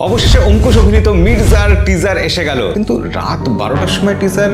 অবশেষে অঙ্কুশ অভিনীত মির্জার টিজার এসে গেল, কিন্তু রাত 12টার সময় টিজার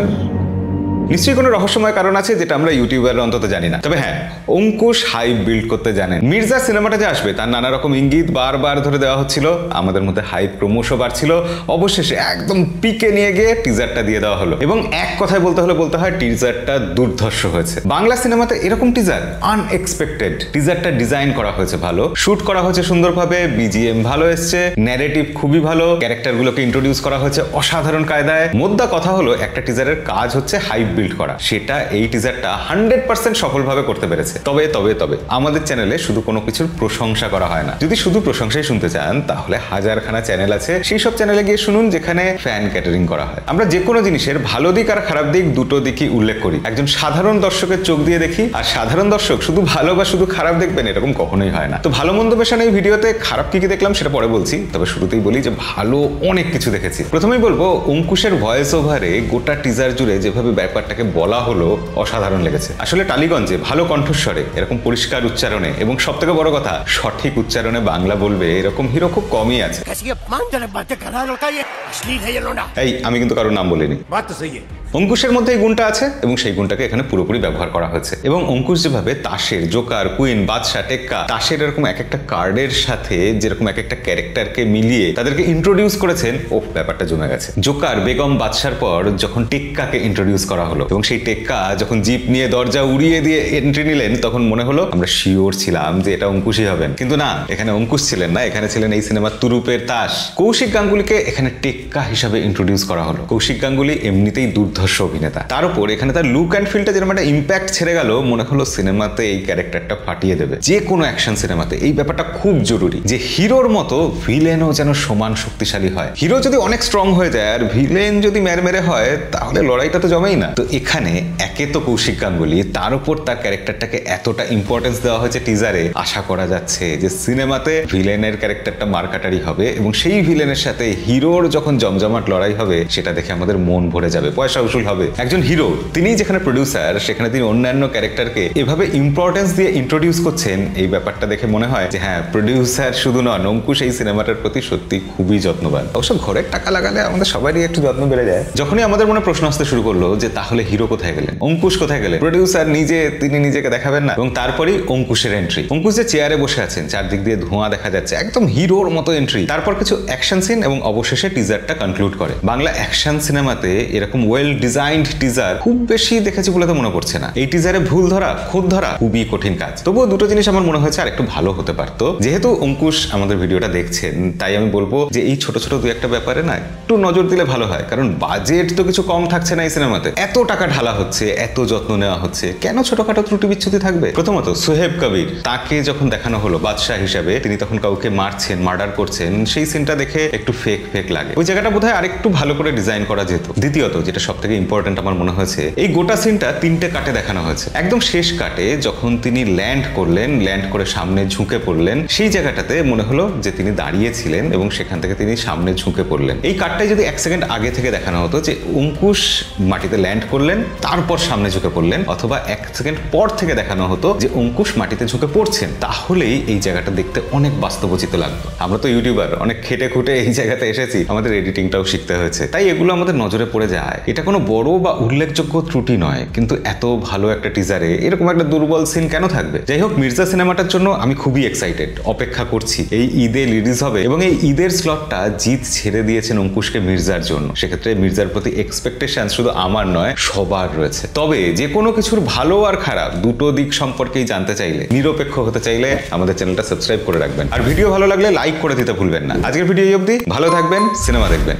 নিশ্চয়ই কোনো রহস্যময় কারণ আছে যেটা আমরা ইউটিউবাররা অন্তত জানি না। তবে হ্যাঁ, অঙ্কুশ হাইপ বিল্ড করতে জানেন। মির্জা সিনেমাটা যে আসবে তার নানা রকম ইঙ্গিত বারবার ধরে দেওয়া হচ্ছিল, আমাদের মধ্যে হাইপ ক্রমশ বাড়ছিল। অবশেষে একদম পিকে নিয়ে গিয়ে টিজারটা দিয়ে দেওয়া হলো, এবং এক কথায় বলতে হলে বলতে হয় টিজারটা দুর্ধর্ষ হয়েছে। বাংলা সিনেমাতে এরকম টিজার আনএক্সপেক্টেড। টিজারটা ডিজাইন করা হয়েছে ভালো, শুট করা হয়েছে সুন্দরভাবে, বিজিএম ভালো এসছে, ন্যারেটিভ খুবই ভালো, ক্যারেক্টারগুলোকে ইন্ট্রোডিউস করা হয়েছে অসাধারণ কায়দায়। মোদ্দা কথা হলো একটা টিজারের কাজ হচ্ছে হাইপ বিল্ড করা, সেটা এই টিজারটা 100% সফলভাবে করতে পেরেছে। তবে তবে তবে আমাদের চ্যানেলে শুধু কোনো কিছুর প্রশংসা করা হয় না। যদি শুধু প্রশংসাই শুনতে চান তাহলে হাজারখানা চ্যানেল আছে, সেই সব চ্যানেলে গিয়ে শুনুন যেখানে ফ্যান ক্যাটারিং করা হয়। আমরা যে কোনো জিনিসের ভালো দিক আর খারাপ দিক দুটো দিকই উল্লেখ করি। একজন সাধারণ দর্শকের চোখ দিয়ে দেখি, আর সাধারণ দর্শক শুধু ভালো বা শুধু খারাপ দেখবেন এরকম কখনোই হয় না। তো ভালো মন্দ পেশানো এই ভিডিওতে খারাপ কি কি দেখলাম সেটা পরে বলছি, তবে শুরুতেই বলি যে ভালো অনেক কিছু দেখেছি। প্রথমেই বলবো অঙ্কুশের ভয়েস ওভারে গোটা টিজার জুড়ে যেভাবে ব্যাপারটাকে বলা হলো অসাধারণ লেগেছে। আসলে টালিগঞ্জে ভালো কণ্ঠস্বরে, এরকম পরিষ্কার উচ্চারণে এবং সবথেকে বড় কথা সঠিক উচ্চারণে বাংলা বলবে এরকম হিরো খুব কমই আছে। এই আমি কিন্তু কারোর নাম বলিনি। অঙ্কুশের মধ্যে এই গুণটা আছে এবং সেই গুণটাকে এখানে পুরোপুরি ব্যবহার করা হয়েছে। এবং অঙ্কুশ যেভাবে তাসের জোকার, কুইন, বাদশা, টেক্কা, তাসের এরকম এক একটা কার্ডের সাথে যেরকম এক একটা ক্যারেক্টারকে মিলিয়ে তাদেরকে ইন্ট্রোডিউস করেছেন, ও ব্যাপারটা জমে গেছে। জোকার, বেগম, বাদশার পর যখন টেক্কাকে ইন্ট্রোডিউস করা হলো এবং সেই টেক্কা যখন জিপ নিয়ে দরজা উড়িয়ে দিয়ে এন্ট্রি নিলেন, তখন মনে হলো আমরা শিওর ছিলাম যে এটা অঙ্কুশই হবেন। কিন্তু না, এখানে অঙ্কুশ ছিলেন না, এখানে ছিলেন এই সিনেমার তুরুপের তাস। কৌশিক গাঙ্গুলিকে এখানে টেক্কা হিসাবে ইন্ট্রোডিউস করা হলো। কৌশিক গাঙ্গুলি এমনিতেই দুর্ধর্ষ অভিনেতা, তার উপর এখানে তার লুক অ্যান্ড ফিলটা যেরকম একটা ইম্প্যাক্ট ছেড়ে গেল, মনে হলো সিনেমাতে এই ক্যারেক্টারটা ফাটিয়ে দেবে। যে কোনো অ্যাকশন সিনেমাতে এই ব্যাপারটা খুব জরুরি যে হিরোর মতো ভিলেনও যেন সমান শক্তিশালী হয়। হিরো যদি অনেক স্ট্রং হয়ে যায় আর ভিলেন যদি মেরে হয় তাহলে লড়াইটা তো জমেই না। তো এখানে একে তো কৌশিক গাঙ্গুলি, তার উপর তার ক্যারেক্টারটাকে এতটা ইম্পর্টেন্স দেওয়া হয়েছে টিজারে, আশা করা যাচ্ছে যে সিনেমাতে ভিলেনের ক্যারেক্টারটা মারকাটারি হবে এবং সেই ভিলেনের সাথে হিরোর যখন জমজমাট লড়াই হবে সেটা দেখে আমাদের মন ভরে যাবে, পয়সা উসুল হবে। একজন হিরো, তিনি যেখানে প্রডিউসার সেখানে তিনি অন্যান্য ক্যারেক্টারকে এভাবে ইম্পর্টেন্স দিয়ে ইন্ট্রোডিউস করছেন, এই ব্যাপারটা দেখে মনে হয় যে হ্যাঁ, প্রডিউসার শুধু নন, অঙ্কুশ এই সিনেমাটার প্রতি সত্যি খুবই যত্নবান। অবশ্য ঘরের টাকা লাগালে আমাদের সবারই একটু যত্ন বেড়ে যায়। যখনই আমাদের মনে প্রশ্ন আসতে শুরু করলো যে তাহলে হিরো কোথায় গেলেন, অঙ্কুশ কোথায় গেলেন, প্রডিউসার নিজে তিনি নিজেকে দেখাবেন না? এবং তারপরেই অঙ্কুশের এন্ট্রি। অঙ্কুশ যে চেয়ারে বসে আছেন, চারদিক দিয়ে ধোঁয়া দেখা যাচ্ছে, একদম হিরোর মতো এন্ট্রি। তারপর কিছু অ্যাকশন সিন এবং অবশেষে টিজারটা কনক্লুড করে। বাংলা অ্যাকশন সিনেমাতে এরকম ওয়েল ডিজাইনড টিজার খুব বেশি দেখেছি বলে তো মনে পড়ছে না। এই টিজারে ভুল ধরা, খুঁত ধরা খুবই কঠিন কাজ। তবুও দুটো জিনিস আমার মনে হয়েছে আর একটু ভালো হতে পারতো। যেহেতু অঙ্কুশ আমাদের ভিডিওটা দেখছেন, তাই আমি বলবো যে এই ছোট ছোট দু একটা ব্যাপারে না একটু নজর দিলে ভালো হয়, কারণ বাজেট তো কিছু কম থাকছে না এই সিনেমাতে। এত টাকা ঢালা হচ্ছে, এত যত্ন নেওয়া হচ্ছে, কেন ছোটখাটো ত্রুটি বিচ্ছুতি থাকবে? প্রথমত সোহেব কবির, তাকে যখন দেখানো হলো বাদশাহ হিসাবে, তিনি তখন কাউকে মারছেন, মার্ডার করছেন, সেই সিনটা দেখে একটু ফেক ফেক লাগে। ওই জায়গাটা বোধহয় আরেকটু ভালো করে ডিজাইন করা যেত। দ্বিতীয়ত, যেটা সব থেকে ইম্পর্টেন্ট আমার মনে হয়েছে, এই গোটা সিনটা তিনটে কাটে দেখানো হয়েছে। একদম শেষ কাটে যখন তিনি ল্যান্ড করলেন, ল্যান্ড করে সামনে ঝুঁকে পড়লেন, সেই জায়গাটাতে মনে হলো যে তিনি দাঁড়িয়েছিলেন এবং সেখান থেকে তিনি সামনে ঝুঁকে পড়লেন। এই কাটটাই যদি 1 সেকেন্ড আগে থেকে দেখানো হতো যে অঙ্কুশ মাটিতে ল্যান্ড করলেন তারপর সামনে ঝুঁকে পড়লেন, অথবা 1 সেকেন্ড পর থেকে দেখানো হতো যে অঙ্কুশ মাটিতে ঝুঁকে পড়ছেন, তাহলেই এই জায়গাটা দেখতে অনেক বাস্তবোচিত লাগতো। আমরা তো ইউটিউবার, অনেক খেটে খুঁটে এই জায়গাতে এসেছি, আমাদের এডিটিংটাও শিখতে হয়েছে, তাই এগুলো আমাদের নজরে পড়ে যায়। এটা কোনো বড় বা উল্লেখযোগ্য ত্রুটি নয়, কিন্তু এত ভালো একটা টিজারে এরকম একটা দুর্বল সিন কেন থাকবে? যাই হোক, মির্জা সিনেমাটার জন্য আমি খুবই এক্সাইটেড, অপেক্ষা করছি। এই ঈদে রিলিজ হবে এবং এই ঈদের স্লটটা জিৎ ছেড়ে দিয়েছেন অঙ্কুশকে মির্জার জন্য। সেক্ষেত্রে মির্জার প্রতি এক্সপেকটেশন শুধু আমার নয়, সবার রয়েছে। তবে যে কোনো কিছুর ভালো আর খারাপ দুটো দিক সম্পর্কেই জানতে চাইলে, নিরপেক্ষ হতে চাইলে আমাদের চ্যানেলটা সাবস্ক্রাইব করে রাখবেন, আর ভিডিও ভালো লাগলে লাইক করে দিতে ভুলবেন না। আজকের ভিডিও এই অবধি, ভালো থাকবেন, সিনেমা দেখবেন।